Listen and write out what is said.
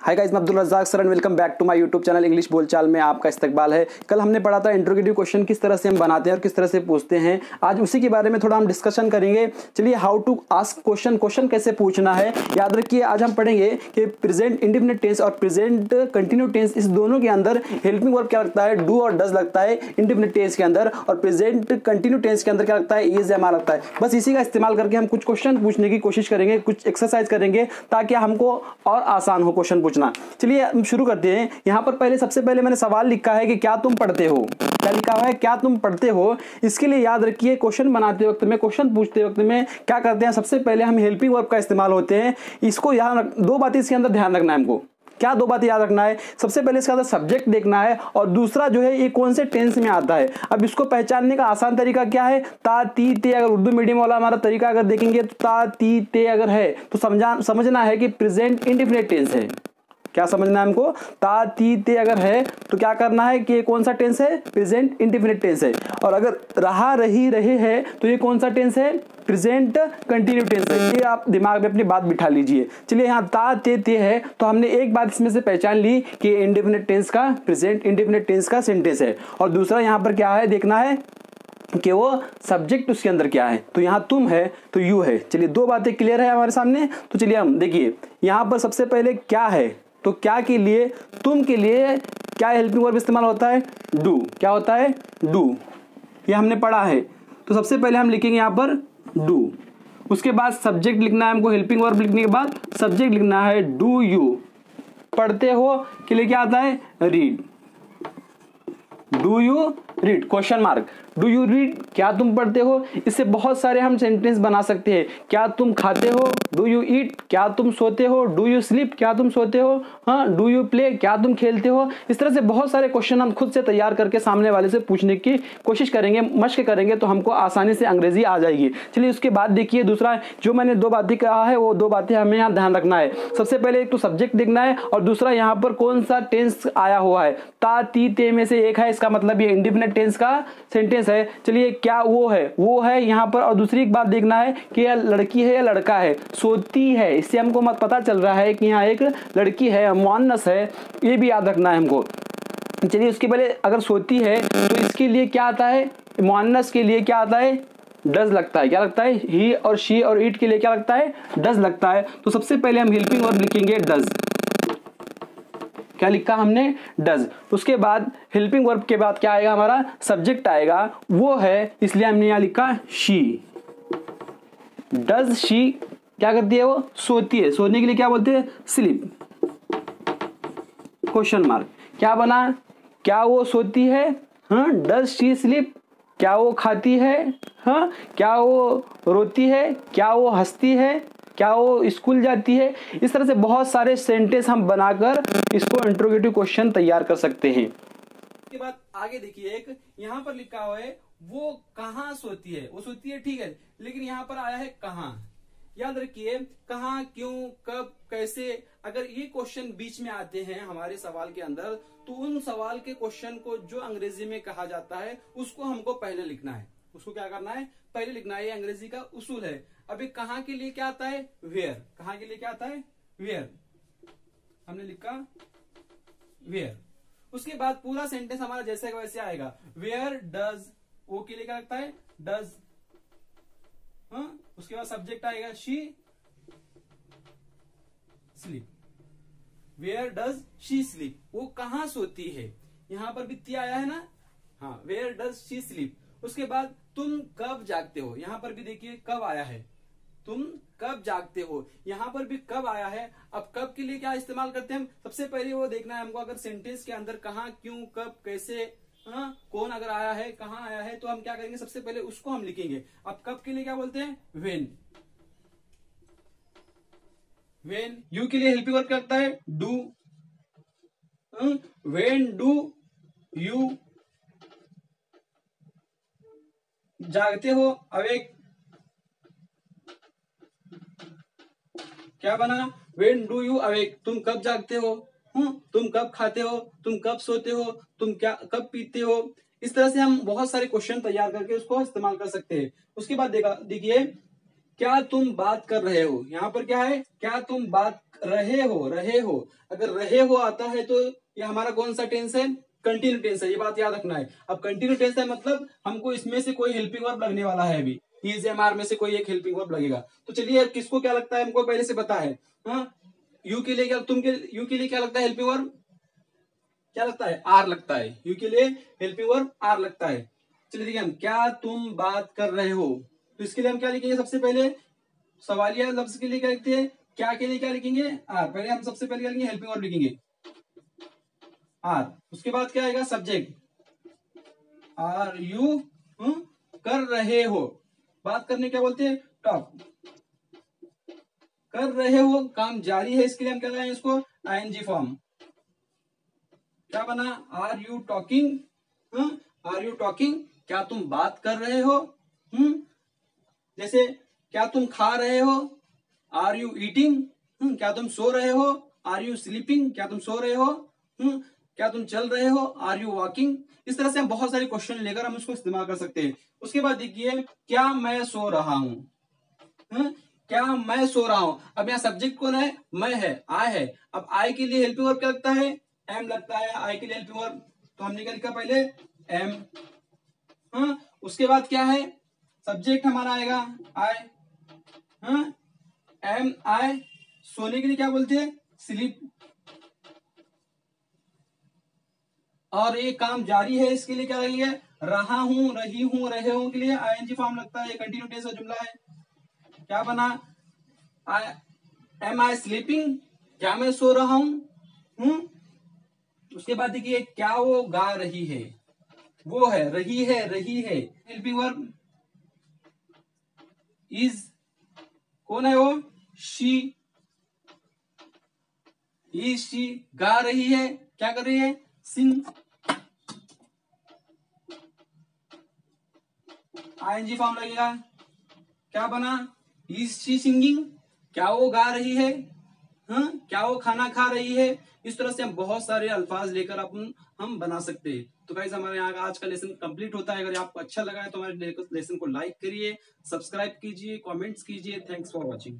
हाय guys, मैं Abdul Razzaq sir and welcome back to my YouTube channel English बोलचाल में आपका इस्तकबाल है। कल हमने पढ़ा था इंट्रोगेटिव क्वेश्चन किस तरह से हम बनाते हैं और किस तरह से पूछते हैं। आज उसी के बारे में थोड़ा हम डिस्कशन करेंगे। चलिए, हाउ टू आस्क क्वेश्चन कैसे पूछना है याद रखिए। आज हम पढ़ेंगे कि प्रेजेंट इंडेफिनिट टेंस और प्रेजेंट कंटिन्यू टेंस, इस दोनों के अंदर हेल्पिंग वर्ब क्या लगता है, डू और डज लगता है इंडेफिनिट टेंस के अंदर, और प्रेजेंट कंटिन्यू टेंस के अंदर क्या लगता है, इज एम आर लगता है। बस इसी का इस्तेमाल करके हम कुछ क्वेश्चन पूछने की कोशिश करेंगे, कुछ एक्सरसाइज करेंगे ताकि हमको और आसान हो क्वेश्चन पूछना। चलिए हम शुरू करते हैं। यहाँ पर सबसे पहले मैंने सवाल लिखा है कि क्या तुम पढ़ते हो। क्या लिखा हुआ है, क्या तुम पढ़ते हो। इसके लिए याद रखिए, क्वेश्चन बनाते वक्त में, क्वेश्चन पूछते वक्त में क्या करते हैं, सबसे पहले हम हेल्पिंग वर्ब का इस्तेमाल होते हैं। इसको यहाँ दो बातें इसके अंदर ध्यान रखना है हमको। क्या दो बातें याद रखना है, सबसे पहले इसका सब्जेक्ट देखना है और दूसरा जो है ये कौन से टेंस में आता है। अब इसको पहचानने का आसान तरीका क्या है, ता ती ते। अगर उर्दू मीडियम वाला हमारा तरीका अगर देखेंगे तो ता ती ते अगर है तो समझना है कि प्रेजेंट इंडेफिनिट टेंस है। क्या समझना है हमको, ता ती ते अगर है तो क्या करना है कि ये कौन सा टेंस है, प्रेजेंट इंडेफिनिट टेंस है। और अगर रहा रही रहे है तो ये कौन सा टेंस है, प्रेजेंट कंटिन्यू टेंस है। ये आप दिमाग में अपनी बात बिठा लीजिए। चलिए, यहाँ ता ते ते है तो हमने एक बात इसमें से पहचान ली कि इंडेफिनिट टेंस का, प्रेजेंट इंडेफिनिट टेंस का सेंटेंस है। और दूसरा यहाँ पर क्या है, देखना है कि वो सब्जेक्ट उसके अंदर क्या है। तो यहाँ तुम है तो यू है। चलिए, दो बातें क्लियर है हमारे सामने। तो चलिए हम देखिए, यहाँ पर सबसे पहले क्या है, तो क्या के लिए, तुम के लिए क्या हेल्पिंग वर्ब इस्तेमाल होता है, डू। क्या होता है, डू। ये हमने पढ़ा है। तो सबसे पहले हम लिखेंगे यहाँ पर डू। उसके बाद सब्जेक्ट लिखना है हमको। हेल्पिंग वर्ब लिखने के बाद सब्जेक्ट लिखना है डू यू। पढ़ते हो के लिए क्या आता है, read. Do you read, question mark, do you read, क्या तुम पढ़ते हो। इससे बहुत सारे हम सेंटेंस बना सकते हैं। क्या तुम खाते हो, डू यू ईट। क्या तुम सोते हो, डू यू स्लीप। क्या तुम सोते हो, हाँ। डू यू प्ले, क्या तुम खेलते हो। इस तरह से बहुत सारे क्वेश्चन हम खुद से तैयार करके सामने वाले से पूछने की कोशिश करेंगे, मश्क करेंगे तो हमको आसानी से अंग्रेजी आ जाएगी। चलिए, उसके बाद देखिए दूसरा जो मैंने दो बातें कहा है वो दो बातें हमें यहाँ ध्यान रखना है। सबसे पहले एक तो सब्जेक्ट देखना है और दूसरा यहाँ पर कौन सा टेंस आया हुआ है। ता ती ते में से एक है, इसका मतलब ये इंडेफिनिट टेंस का सेंटेंस है। चलिए, क्या वो है यहाँ पर। और दूसरी एक बात देखना है कि यह लड़की है या लड़का है। सोती है, इससे हमको पता चल रहा है कि यहाँ एक लड़की है, मुअन्नस है, ये भी याद रखना है हमको। चलिए, उसके पहले अगर सोती है तो इसके लिए क्या आता है, मुअन्नस के लिए क्या आता है, डज लगता है। क्या लगता है, ही और शी और इट के लिए क्या लगता है, डज लगता है। तो सबसे पहले हम हेल्पिंग वर्ब लिखेंगे डज। क्या लिखा हमने, डज। उसके बाद हेल्पिंग वर्ब के बाद क्या आएगा, हमारा सब्जेक्ट आएगा, वो है, इसलिए हमने यहां लिखा शी। डज शी क्या करती है, वो सोती है। सोने के लिए क्या बोलते हैं, स्लीप। क्वेश्चन मार्क, क्या बना, क्या वो सोती है, हाँ। डज शी स्लीप, क्या वो खाती है, हाँ। क्या वो रोती है, क्या वो हंसती है, क्या वो स्कूल जाती है। इस तरह से बहुत सारे सेंटेंस हम बनाकर इसको इंट्रोगेटिव क्वेश्चन तैयार कर सकते हैं। इसके बाद आगे देखिए, एक यहाँ पर लिखा हुआ है वो कहाँ सोती है। वो सोती है, ठीक है, लेकिन यहाँ पर आया है कहाँ। याद रखिए, कहाँ, क्यों, कब, कैसे, अगर ये क्वेश्चन बीच में आते हैं हमारे सवाल के अंदर तो उन सवाल के क्वेश्चन को जो अंग्रेजी में कहा जाता है उसको हमको पहले लिखना है। उसको क्या करना है, पहले लिखना है। ये अंग्रेजी का उसूल है। अभी कहाँ के लिए क्या आता है, वेयर। कहाँ के लिए क्या आता है, वेयर। हमने लिखा वेयर। उसके बाद पूरा सेंटेंस हमारा जैसे का वैसे आएगा। वेयर डज, वो के लिए क्या लगता है, डज, हाँ। उसके बाद सब्जेक्ट आएगा she sleep. Where does she sleep, वो कहाँ सोती है। यहां पर भी ती आया है ना, हाँ। Where does she sleep. उसके बाद तुम कब जागते हो। यहां पर भी देखिए कब आया है, तुम कब जागते हो। यहां पर भी कब आया है। अब कब के लिए क्या इस्तेमाल करते हैं हम, सबसे पहले वो देखना है हमको। अगर सेंटेंस के अंदर कहाँ, क्यों, कब, कैसे, हाँ, कौन अगर आया है, कहाँ आया है, तो हम क्या करेंगे, सबसे पहले उसको हम लिखेंगे। अब कब के लिए क्या बोलते हैं, वेन। वेन। यू के लिए हेल्पिंग वर्ब क्या लगता है, डू। वेन डू यू जागते हो, अवेक। क्या बना, वेन डू यू अवेक, तुम कब जागते हो, तुम कब खाते हो, तुम कब सोते हो, तुम क्या कब पीते हो। इस तरह से हम बहुत सारे क्वेश्चन तैयार करके उसको इस्तेमाल कर सकते हैं। उसके बाद देखिए, क्या तुम बात कर रहे हो। यहाँ पर क्या है, क्या तुम बात रहे हो, अगर रहे हो आता है तो ये हमारा कौन सा टेंस है? कंटिन्यू टेंस है, ये बात याद रखना है। अब कंटिन्यू टेंस है मतलब हमको इसमें से कोई हेल्पिंग वर्ब लगने वाला है अभी, इज एम आर में से कोई एक हेल्पिंग वर्ब लगेगा। तो चलिए किसको क्या लगता है, हमको पहले से पता है। हाँ, यू के लिए क्या, यू के लिए क्या लगता है हेल्पिंग वर्ब? क्या लगता है? आर लगता है। यू के लिए हेल्पिंग वर्ब आर लगता है। चलिए देखिए, हम क्या तुम बात कर रहे हो, तो इसके लिए हम क्या लिखेंगे? सबसे पहले सवालिया लफ्ज के लिए क्या लिखते हैं? क्या के लिए क्या लिखेंगे? आर। पहले हम सबसे पहले क्या लिखेंगे? हेल्पिंग वर्ब लिखेंगे आर। उसके बाद क्या आएगा? सब्जेक्ट, आर यू कर रहे हो। बात करने क्या बोलते हैं? टॉक। कर रहे हो काम जारी है, इसके लिए हम क्या लगाएंगे? इसको आईएनजी फॉर्म। क्या बना? Are you talking, are you talking, क्या तुम बात कर रहे हो? जैसे क्या तुम खा रहे हो? Are you eating. क्या तुम सो रहे हो? आर यू स्लीपिंग, क्या तुम सो रहे हो? क्या तुम चल रहे हो? Are you walking. इस तरह से हम बहुत सारे क्वेश्चन लेकर हम इसको इस्तेमाल कर सकते हैं। उसके बाद देखिए, क्या मैं सो रहा हूं? क्या मैं सो रहा हूं? अब यहाँ सब्जेक्ट कौन है? मैं है, आई है। अब आई के लिए हेल्पिंग वर्ब क्या लगता है? एम लगता है। आई के लिए हेल्पिंग वर्ब तो हमने क्या लिखा पहले? एम। उसके बाद क्या है? सब्जेक्ट हमारा आएगा आई। एम आई। सोने के लिए क्या बोलते हैं? स्लीप। और ये काम जारी है, इसके लिए क्या लगेगा? रहा हूं, रही हूं, रहे हूं के लिए आईएनजी फॉर्म लगता है। कंटिन्यू टेंस का जुमला है। क्या बना? एम आई स्लीपिंग, क्या मैं सो रहा हूं? उसके बाद देखिए, क्या वो गा रही है? वो है, रही है, रही है। हेल्पिंग वर्ब इज, कौन है वो? शी। इज शी, गा रही है, क्या कर रही है? सिंग। आईएनजी फॉर्म लगेगा। क्या बना? इज शी सिंगिंग, क्या वो गा रही है? क्या वो खाना खा रही है? इस तरह से हम बहुत सारे अल्फाज लेकर अपन हम बना सकते हैं। तो गाइस, हमारे यहाँ आज का लेसन कंप्लीट होता है। अगर आपको अच्छा लगा है तो हमारे लेसन को लाइक करिए, सब्सक्राइब कीजिए, कमेंट्स कीजिए। Thanks for watching.